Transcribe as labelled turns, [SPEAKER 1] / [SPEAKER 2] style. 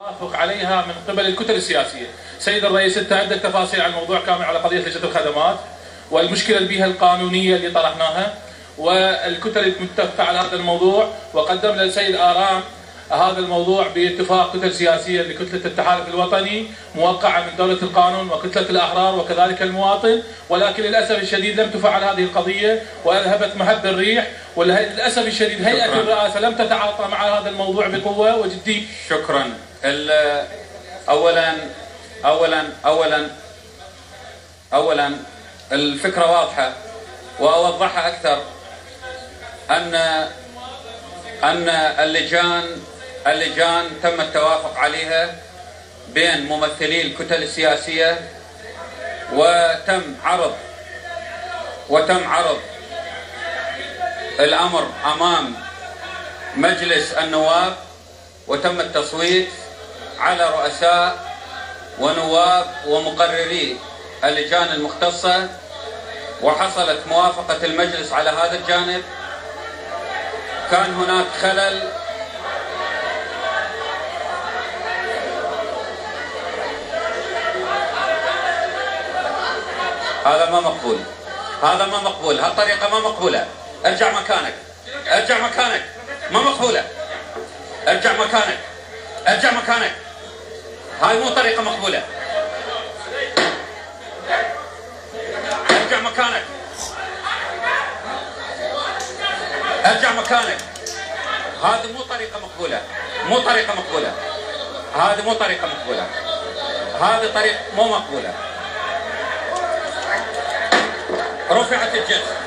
[SPEAKER 1] توافق عليها من قبل الكتل السياسيه. سيد الرئيس، انت عندك تفاصيل عن الموضوع كامل على قضيه لجنه الخدمات والمشكله البيئه القانونيه اللي طرحناها والكتل المتفقه على هذا الموضوع، وقدمنا للسيد آرام هذا الموضوع باتفاق كتل سياسيه لكتله التحالف الوطني موقعه من دوله القانون وكتله الاحرار وكذلك المواطن، ولكن للاسف الشديد لم تفعل هذه القضيه واذهبت مهب الريح، وللاسف الشديد هيئه الرئاسه لم تتعاطى مع هذا الموضوع بقوه وجديه.
[SPEAKER 2] شكرا. اولا الفكره واضحه واوضحها اكثر ان اللجان تم التوافق عليها بين ممثلي الكتل السياسيه وتم عرض الامر امام مجلس النواب، وتم التصويت على رؤساء ونواب ومقرري اللجان المختصه، وحصلت موافقه المجلس على هذا الجانب. كان هناك خلل هذا ما مقبول، هذا ما مقبول، هالطريقه ما مقبوله. ارجع مكانك، ارجع مكانك، ما مقبوله. ارجع مكانك، ارجع مكانك، هاي مو طريقه مقبوله. ارجع مكانك، ارجع مكانك، هذه مو طريقه مقبوله، مو طريقه مقبوله، هذه مو طريقه مقبوله، هذه طريقه مو مقبوله. رفعت الجلسه.